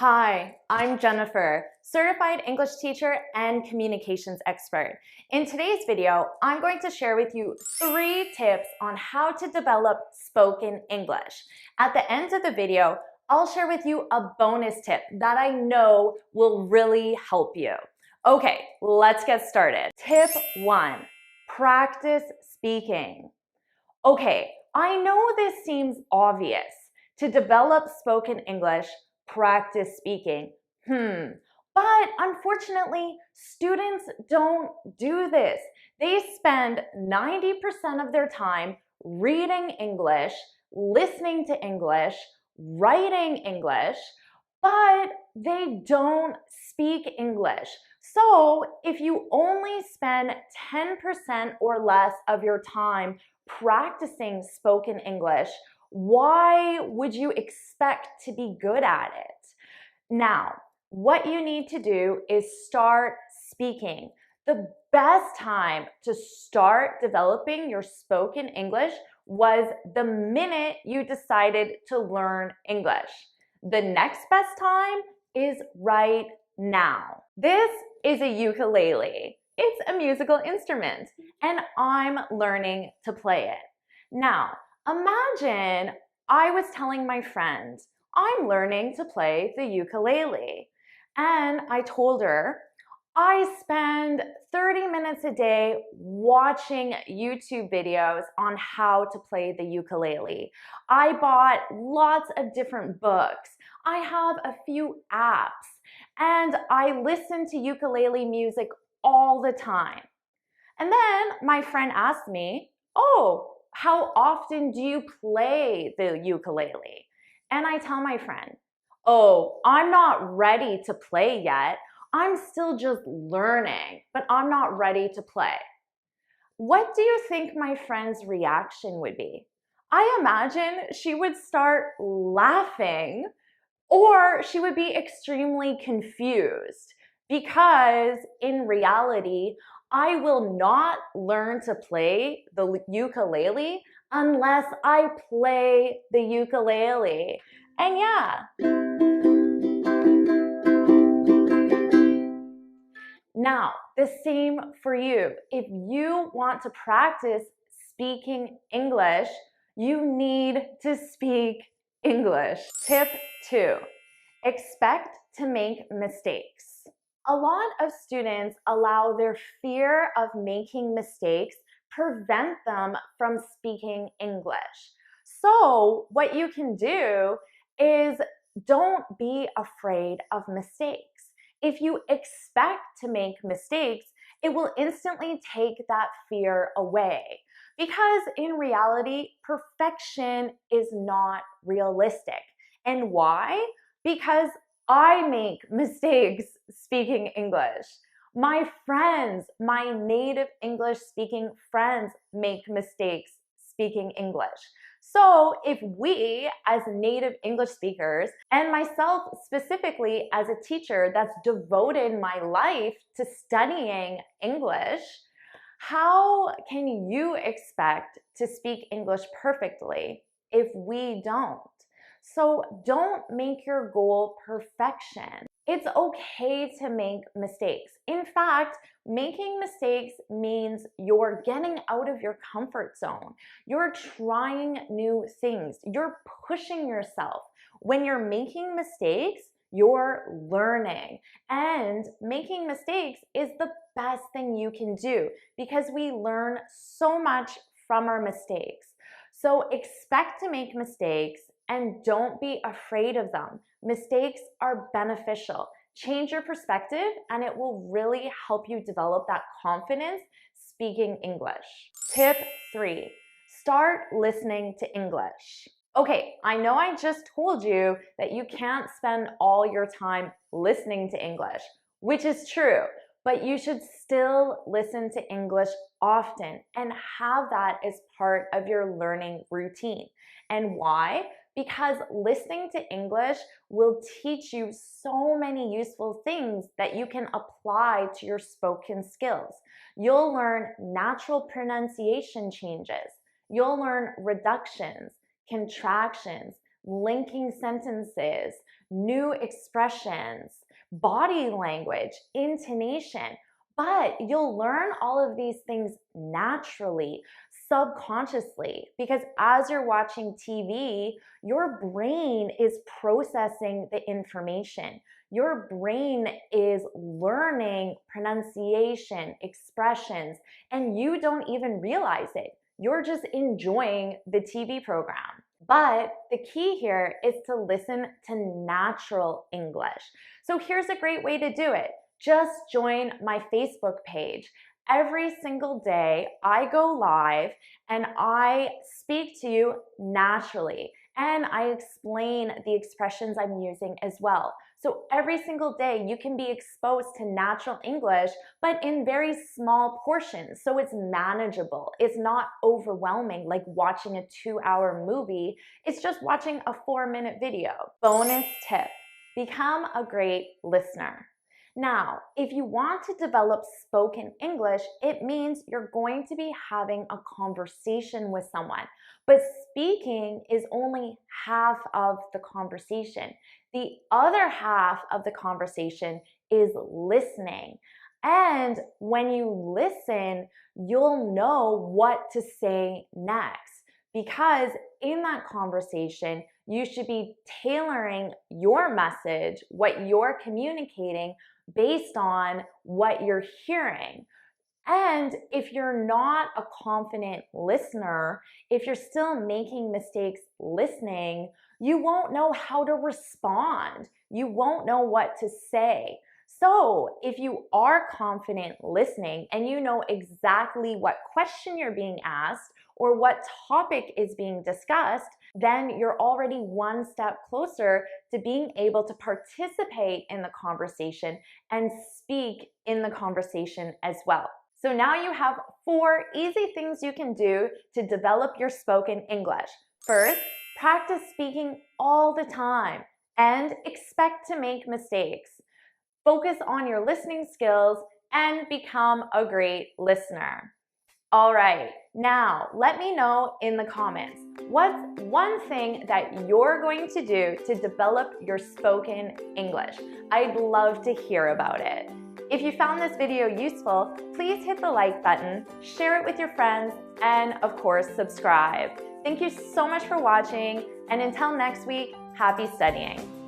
Hi, I'm Jennifer, certified English teacher and communications expert. In today's video, I'm going to share with you 3 tips on how to develop spoken English. At the end of the video, I'll share with you a bonus tip that I know will really help you. Okay, let's get started. Tip 1, practice speaking. Okay, I know this seems obvious. To develop spoken English, practice speaking. But unfortunately, students don't do this. They spend 90% of their time reading English, listening to English, writing English, but they don't speak English. So if you only spend 10% or less of your time practicing spoken English, why would you expect to be good at it? Now, what you need to do is start speaking. The best time to start developing your spoken English was the minute you decided to learn English. The next best time is right now. This is a ukulele. It's a musical instrument, and I'm learning to play it. Now, imagine I was telling my friend, I'm learning to play the ukulele. And I told her, I spend 30 minutes a day watching YouTube videos on how to play the ukulele. I bought lots of different books. I have a few apps, and I listen to ukulele music all the time. And then my friend asked me, oh, how often do you play the ukulele? And I tell my friend, oh, I'm not ready to play yet. I'm still just learning, but I'm not ready to play. What do you think my friend's reaction would be? I imagine she would start laughing, or she would be extremely confused, because in reality, I will not learn to play the ukulele unless I play the ukulele. And yeah. Now, the same for you. If you want to practice speaking English, you need to speak English. Tip 2, expect to make mistakes. A lot of students allow their fear of making mistakes prevent them from speaking English. So what you can do is don't be afraid of mistakes. If you expect to make mistakes, it will instantly take that fear away. Because in reality, perfection is not realistic. And why? Because I make mistakes speaking English. My friends, my native English speaking friends make mistakes speaking English. So if we as native English speakers, and myself specifically as a teacher that's devoted my life to studying English, how can you expect to speak English perfectly if we don't? So don't make your goal perfection. It's okay to make mistakes. In fact, making mistakes means you're getting out of your comfort zone. You're trying new things. You're pushing yourself. When you're making mistakes, you're learning. And making mistakes is the best thing you can do because we learn so much from our mistakes. So expect to make mistakes and don't be afraid of them. Mistakes are beneficial. Change your perspective and it will really help you develop that confidence speaking English. Tip 3, start listening to English. Okay, I know I just told you that you can't spend all your time listening to English, which is true, but you should still listen to English often and have that as part of your learning routine. And why? Because listening to English will teach you so many useful things that you can apply to your spoken skills. You'll learn natural pronunciation changes. You'll learn reductions, contractions, linking sentences, new expressions, body language, intonation. But you'll learn all of these things naturally, subconsciously, because as you're watching TV, your brain is processing the information. Your brain is learning pronunciation, expressions, and you don't even realize it. You're just enjoying the TV program. But the key here is to listen to natural English. So here's a great way to do it. Just join my Facebook page. Every single day, I go live and I speak to you naturally, and I explain the expressions I'm using as well. So every single day, you can be exposed to natural English, but in very small portions, so it's manageable. It's not overwhelming like watching a 2-hour movie. It's just watching a 4-minute video. Bonus tip: become a great listener. Now, if you want to develop spoken English, it means you're going to be having a conversation with someone. But speaking is only half of the conversation. The other half of the conversation is listening. And when you listen, you'll know what to say next. Because in that conversation, you should be tailoring your message, what you're communicating, based on what you're hearing. And if you're not a confident listener, if you're still making mistakes listening, you won't know how to respond. You won't know what to say. So if you are confident listening and you know exactly what question you're being asked or what topic is being discussed, then you're already one step closer to being able to participate in the conversation and speak in the conversation as well. So now you have 4 easy things you can do to develop your spoken English. First, practice speaking all the time and expect to make mistakes. Focus on your listening skills and become a great listener. All right, now let me know in the comments, what's one thing that you're going to do to develop your spoken English? I'd love to hear about it. If you found this video useful, please hit the like button, share it with your friends, and of course, subscribe. Thank you so much for watching, and until next week, happy studying.